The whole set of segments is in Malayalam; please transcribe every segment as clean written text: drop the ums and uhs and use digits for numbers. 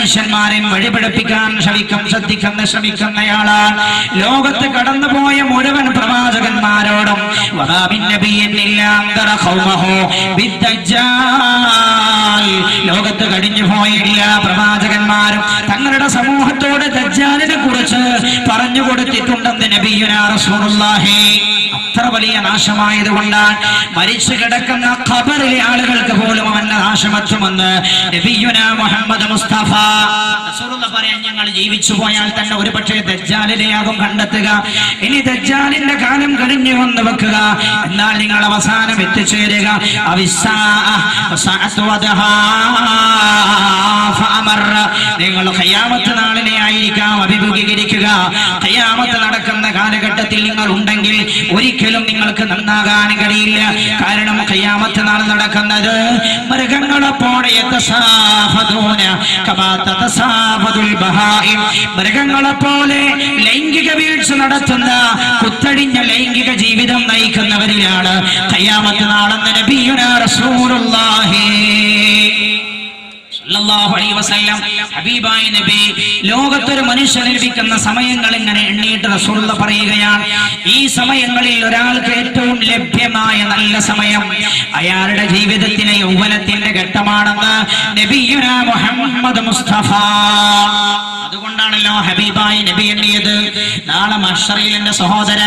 മനുഷ്യന്മാരെ വഴിപഠിപ്പിക്കാൻ ശ്രമിക്കുന്നയാളാണ്. ലോകത്ത് കടന്നുപോയ മുഴുവൻ പ്രവാചകന്മാരോടും ലോകത്ത് കഴിഞ്ഞുപോയ എല്ലാ പ്രവാചകന്മാരും തങ്ങളുടെ സമൂഹത്തോട് ദജ്ജാലിനെ കുറിച്ച് പറഞ്ഞു കൊടുത്തിട്ടുണ്ടെന്ന് നബിയുനാ റസൂലുള്ളാഹി. അത്ര വലിയ നാശമായതുകൊണ്ടാണ് മരിച്ചു കിടക്കുന്ന ഖബറിലെ ആളുകൾക്ക് പോലും അവന്റെ നാശമെത്തുമെന്ന് നബിയുനാ മുഹമ്മദ് മുസ്തഫ റസൂലുള്ളാഹി പറയാൻ, ഞങ്ങൾ ജീവിച്ചു പോയാൽ തന്നെ ഒരു പക്ഷേ ദജ്ജാലിനെയാകും കണ്ടെത്തുക. ഇനി ദജ്ജാലിന്റെ കാലം കഴിഞ്ഞു വന്ന് വെക്കുക, എന്നാൽ നിങ്ങൾ അവസാനം എത്തിച്ചേരുക നിങ്ങൾ ഖിയാമത്ത് നാളിനെ ആയിരിക്കാം അഭിമുഖീകരിക്കുക. ഖിയാമത്ത് നടക്കുന്ന കാലഘട്ടത്തിൽ നിങ്ങൾ ഉണ്ടെങ്കിൽ ഒരിക്കലും നിങ്ങൾക്ക് നന്നാകാൻ കഴിയില്ല. കാരണം ഖിയാമത്ത് നാൾ നടക്കുന്നത് മൃഗങ്ങളെപ്പോലെ മൃഗങ്ങളെപ്പോലെ ലൈംഗിക വീഴ്ച നടത്തുന്ന കുത്തടിഞ്ഞ ലൈംഗിക ജീവിതം നയിക്കുന്നവരിലാണ് ഖിയാമത്ത് നാളെന്ന് നബിയുനാ റസൂലുള്ളാഹി സല്ലല്ലാഹു അലൈഹി വസല്ലം ഹബീബായ നബി ലോകത്തൊരു മനുഷ്യന് ലഭിക്കുന്ന സമയങ്ങൾ ഇങ്ങനെ എണ്ണിയിട്ട് റസൂലുള്ളാഹി പറയുകയാണ്, ഈ സമയങ്ങളിൽ ഒരാൾക്ക് ഏറ്റവും ലഭ്യമായ നല്ല സമയം അയാളുടെ ജീവിതത്തിലെ യൗവനത്തിന്റെ ഘട്ടമാണെന്ന് നബിയുനാ മുഹമ്മദ് മുസ്തഫ. അതുകൊണ്ടാണല്ലോ ഹബീബായി നബി എണ്ണിയത്. നാളെ മഹ്ശറിൽ എന്റെ സഹോദര,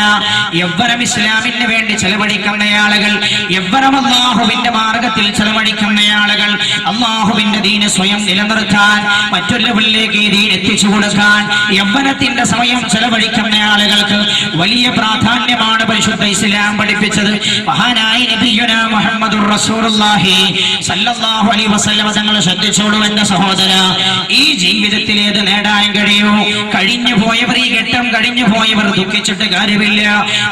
യൗവനം ഇസ്ലാമിന് വേണ്ടി ചെലവഴിക്കുന്ന ആളുകൾ, യൗവനം അല്ലാഹുവിന്റെ മാർഗത്തിൽ ചെലവഴിക്കുന്ന ആളുകൾ, അല്ലാഹുവിന്റെ ദീന് സ്വയം നിലനിർത്താൻ മറ്റുള്ളവരിലേക്ക് ഈ ദീൻ എത്തിച്ചു കൊടുക്കാൻ യൗവനത്തിന്റെ സമയം ചെലവഴിക്കുന്ന ആളുകൾക്ക് വലിയ പ്രാധാന്യമാണ് പരിശുദ്ധ ഇസ്ലാം പഠിപ്പിച്ചത്. മഹാനായ നബിയുനാ മുഹമ്മദുർ റസൂലുള്ളാഹി സല്ലല്ലാഹു അലൈഹി വസല്ലം തങ്ങൾ ശ്രദ്ധിച്ചോളൂ എന്റെ സഹോദര. ഈ ജീവിതത്തിൽ ഏത് നേടാൻ കഴിയൂ? കഴിഞ്ഞു പോയവർ, ഈ ഘട്ടം കഴിഞ്ഞു പോയവർ ദുഃഖിച്ചിട്ട് കാര്യമില്ല.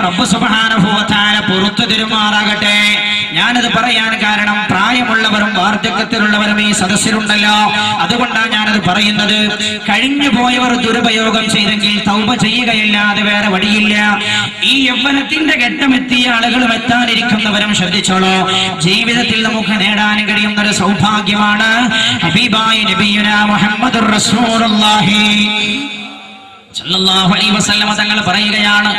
റബ്ബ് സുബ്ഹാനഹു വ തആല പുറത്തു തരുമാറാകട്ടെ. ഞാനത് പറയാൻ കാരണം പ്രായമുള്ളവരും വാർദ്ധക്യത്തിലുള്ളവരും ഈ സദസ്സിലുണ്ടല്ലോ, അതുകൊണ്ടാണ് ഞാനത് പറയുന്നത്. കഴിഞ്ഞു പോയവർ ദുരുപയോഗം ചെയ്തെങ്കിൽ തൗബ ചെയ്യുകയല്ലാതെ വേറെ വഴിയില്ല. ഈ യൗവനത്തിന്റെ ഘട്ടം എത്തിയ ആളുകളും എത്താനിരിക്കുന്നവരും ശ്രദ്ധിച്ചോളൂ. ജീവിതത്തിൽ നമുക്ക് നേടാൻ കഴിയുന്ന ഒരു സൗഭാഗ്യമാണ് ഹബീബായ നബിയുനാ മുഹമ്മദുർ റസൂലുള്ളാഹി സല്ലല്ലാഹു അലൈഹി വസല്ലം തങ്ങൾ പറയുകയാണ്,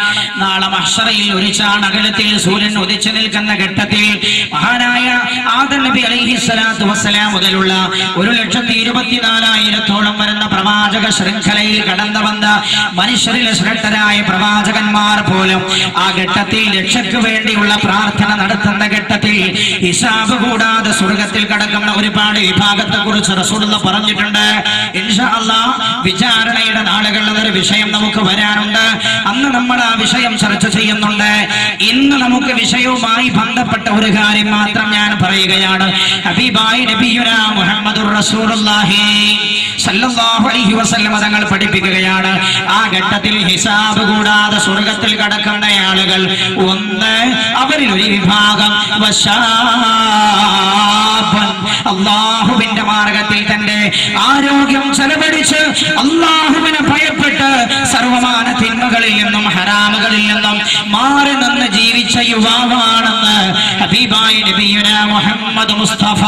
നാളെ മഹ്ശറിൽ ഒരു ചാണകലത്തിൽ സൂര്യൻ ഉദിച്ചു നിൽക്കുന്ന ഘട്ടത്തിൽ മഹാനായ ആദം നബി അലൈഹിസ്സലാത്തു വസ്സലാം മുതലുള്ള 1,24,000 വരുന്ന പ്രവാചക ശൃംഖലയിൽ കടന്നു വന്ന മനുഷ്യരിൽ ശ്രേഷ്ഠരായ പ്രവാചകന്മാർ പോലും ആ ഘട്ടത്തിൽ രക്ഷയ്ക്ക് വേണ്ടിയുള്ള പ്രാർത്ഥന നടത്തുന്ന ഘട്ടത്തിൽ ഹിസാബ് കൂടാതെ സ്വർഗത്തിൽ കടക്കുന്ന ഒരുപാട് വിഭാഗത്തെ കുറിച്ച് റസൂലുള്ളാഹി പറഞ്ഞിട്ടുണ്ട്. ഇൻഷാ അല്ലാഹ് വിചാരണയുടെ നാളുകളിൽ ഒരു വിഷയം നമുക്ക് വരാനുണ്ട്. അന്ന് നമ്മൾ ആ വിഷയം ചർച്ച ചെയ്യുന്നുണ്ട്. ഇന്ന് നമുക്ക് വിഷയവുമായി ബന്ധപ്പെട്ട ഒരു കാര്യം മാത്രം ഞാൻ പറയുകയാണ്. ഹബീബായ നബിയുനാ മുഹമ്മദുർ റസൂലുള്ളാഹി സല്ലല്ലാഹു അലൈഹി വസല്ലം തങ്ങൾ പഠിപ്പിക്കുകയാണ്, ആ ഘട്ടത്തിൽ ഹിസാബ് കൂടാതെ സ്വർഗത്തിൽ കടക്കുന്ന ആളുകൾ, ഒന്ന് അവരിൽ ഒരു വിഭാഗം അല്ലാഹുവിന്റെ മാർഗത്തിൽ തന്റെ ആരോഗ്യം ചെലവഴിച്ച് അല്ലാഹുവിനെ ഭയപ്പെട്ട് സർവമാന തിന്മകളിൽ നിന്നും ഹറാമുകളിൽ നിന്നും മാറി നിന്ന് ജീവിച്ച യുവാവാണെന്ന് ഹബീബായ നബിയുനാ മുഹമ്മദ് മുസ്തഫ.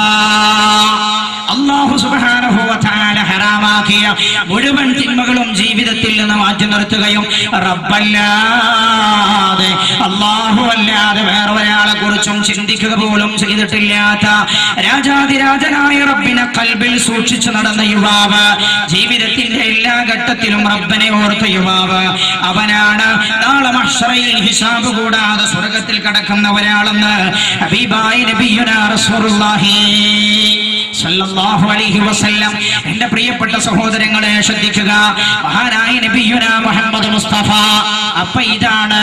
അല്ലാഹു സുബ്ഹാനഹു വ തആല ഹറാമാക്കിയ മുഴുവൻ തിന്മകളും ജീവിതത്തിൽ നിന്ന് മാറ്റി നിർത്തുകയും റബ്ബല്ലാതെ അല്ലാഹു അല്ലാതെ വേറെ ഒരാളെ കുറിച്ചും ചിന്തിക്കുക പോലും ചെയ്തിട്ടില്ലാത്ത രാജാതിരാജനായ റബ്ബിനെ ഖൽബിൽ സൂക്ഷിച്ചു നടന്ന യുവാവ്, ജീവിതത്തിന്റെ എല്ലാ ഘട്ടത്തിലും റബ്ബനെ ഓർത്ത യുവാവ്, അവനാണ് നാളെ മഹ്ശറിൽ ഹിസാബ് കൂടാതെ സ്വർഗത്തിൽ കടക്കുന്ന ഒരാളെന്ന് ഹബീബായ നബിയുനാ റസൂലുള്ളാഹി സല്ലല്ലാഹു അലൈഹി വസല്ലം. എന്റെ പ്രിയപ്പെട്ട സഹോദരങ്ങളെ ശ്രദ്ധിക്കുക, മഹാനായ നബിയുനാ മുഹമ്മദ് മുസ്തഫ. അപ്പൊ ഇതാണ്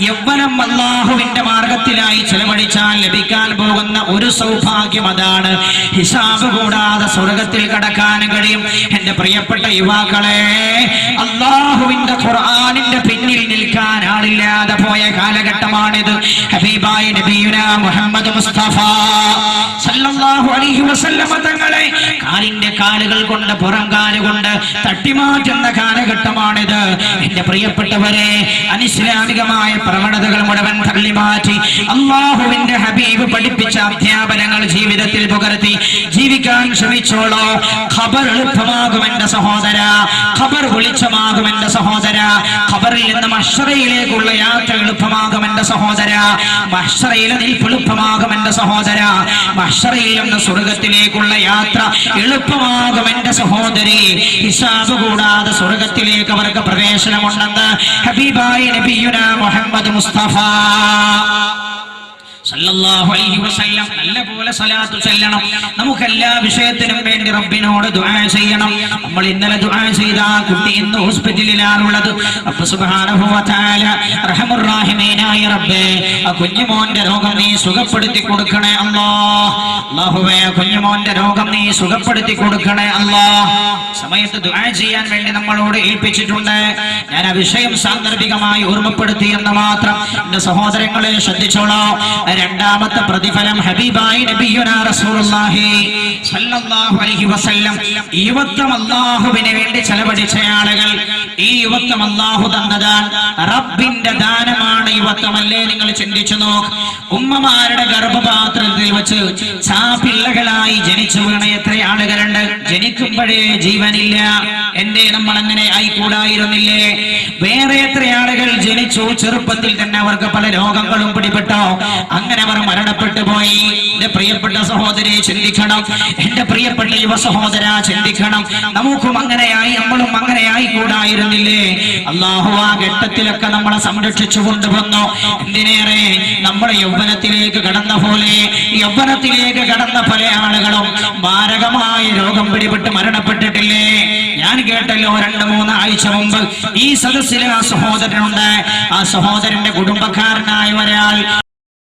യൗവനം അല്ലാഹുവിന്റെ മാർഗത്തിലായി ചെലവഴിച്ചാൽ ലഭിക്കാൻ പോകുന്ന ഒരു സൗഭാഗ്യം. അതാണ് ഹിസാബ് കൂടാതെ സ്വർഗത്തിൽ കടക്കാൻ കഴിയും. എന്റെ പ്രിയപ്പെട്ട യുവാക്കളെ, അല്ലാഹുവിന്റെ ഖുർആനിന്റെ പിന്നിൽ നിൽക്കാൻ ആളില്ലാതെ പോയ കാലഘട്ടമാണിത്. ഹബീബായ നബിയുനാ മുഹമ്മദ് മുസ്തഫ സല്ലല്ലാഹു അലൈഹി വസല്ലം സഹോദരങ്ങളെ, കാലിന്റെ കാലുകൾ കൊണ്ട് പുറം കാലുകൊണ്ട് തട്ടിമാറ്റുന്ന കാലഘട്ടമാണിത്. എന്റെ പ്രിയപ്പെട്ടവരെ, അനിസ്ലാമികമായ പ്രവണതകൾ മുഴുവൻ തള്ളിമാറ്റി അല്ലാഹുവിന്റെ ഹബീബ് പഠിപ്പിച്ച അധ്യാപനങ്ങൾ ജീവിതത്തിൽ പകർത്തി ജീവിക്കാൻ ശ്രമിച്ചോളൂ. ഖബർ എളുപ്പമാകും എന്റെ സഹോദര, ഖബർ വെളിച്ചമാകും എന്റെ സഹോദര. ഖബറിൽ നിന്ന് മഹ്ശറയിലേക്കുള്ള യാത്ര എളുപ്പമാകും എന്റെ സഹോദര. മഹ്ശറയിലെ നിൽപ്പ് എളുപ്പമാകും എന്റെ സഹോദര. മഹ്ശറയിൽ നിന്ന് സ്വർഗത്തിലേക്കുള്ള യാത്ര എളുപ്പമാകും എന്റെ സഹോദരി. ഹിസാബ് കൂടാതെ സ്വർഗത്തിലേക്ക് അവർക്ക് പ്രവേശനമുണ്ടെന്ന് ഹബീബായ നബിയുനാ മുഹമ്മദ് മുസ്തഫ സല്ലല്ലാഹു അലൈഹി വസല്ലം നല്ലപോലെ സ്വലാത്ത് ചൊല്ലണം. നമുക്ക് എല്ലാ വിഷയത്തിനും വേണ്ടി റബ്ബിനോട് ദുആ ചെയ്യണം. നമ്മൾ ഇന്നലെ ദുആ ചെയ്ത കുട്ടി ഇന്ന് ഹോസ്പിറ്റലിലാണുള്ളത്. റബ്ബ് സുബ്ഹാനഹു വ തആല റഹ്മത്തുർ റഹീമീനായ റബ്ബേ, ആ കുഞ്ഞുമോന്റെ രോഗം നീ സുഖപ്പെടുത്തി കൊടുക്കണേ അല്ലാഹ്. അല്ലാഹുവേ, കുഞ്ഞുമോന്റെ രോഗം നീ സുഖപ്പെടുത്തി കൊടുക്കണേ അല്ലാഹ്. സമയത്ത് ദുആ ചെയ്യാൻ വേണ്ടി നമ്മളോട് ഏൽപ്പിച്ചിട്ടുണ്ട്. ഞാൻ ആ വിഷയം സാന്ദർഭികമായി ഓർമ്മപ്പെടുത്തി എന്ന് മാത്രം. എന്റെ സഹോദരങ്ങളെ ശ്രദ്ധിച്ചോളൂ. രണ്ടാമത്തെ പ്രതിഫലം ഹബീബായ നബിയുനാ റസൂലുള്ളാഹി സ്വല്ലല്ലാഹു അലൈഹി വസല്ലം ഈ യുവത്വം അല്ലാഹുവിന് വേണ്ടി ചെലവഴിച്ച ആളുകൾ, ഈ യുവത്വം അല്ലാഹു തന്നതാണ്. റബ്ബിന്റെ ദാനമാണ് യുവത്വമല്ലേ? നിങ്ങൾ ചിന്തിച്ചു നോക്ക്. ഉമ്മമാരുടെ ഗർഭപാത്രത്തിൽ വെച്ച് ചാപിള്ളകളായി ജനിച്ചു വീണ എത്ര ആളുകളുണ്ട്. ജനിക്കുമ്പോഴേ ജീവനില്ല. എന്റെ നമ്മൾ അങ്ങനെ ആയിക്കൂടായിരുന്നില്ലേ? വേറെ എത്ര ആളുകൾ ജനിച്ചു, ചെറുപ്പത്തിൽ തന്നെ അവർക്ക് പല രോഗങ്ങളും പിടിപെട്ടോ, അങ്ങനെ അവർ മരണപ്പെട്ടു പോയി. എന്റെ പ്രിയപ്പെട്ട സഹോദരി ചിന്തിക്കണം, എന്റെ പ്രിയപ്പെട്ട യുവ സഹോദര ചിന്തിക്കണം. നമുക്കും അങ്ങനെയായി, നമ്മളും അങ്ങനെയായി കൂടായിരുന്നില്ലേ? അല്ലാഹു ആ ഘട്ടത്തിലൊക്കെ നമ്മളെ സംരക്ഷിച്ചു കൊണ്ടുവന്നു. എന്തിനേറെ, നമ്മുടെ യൗവനത്തിലേക്ക് കടന്ന പോലെ, യൗവനത്തിലേക്ക് കടന്ന പല ആളുകളും മാരകമായ രോഗം പിടിപെട്ട് മരണപ്പെട്ടിട്ടില്ലേ? ഞാൻ കേട്ടല്ലോ 2-3 ആഴ്ച മുമ്പ് ഈ സദസ്സിലെ ആ സഹോദരനുണ്ട്. ആ സഹോദരന്റെ കുടുംബക്കാരനായ ഒരാൾ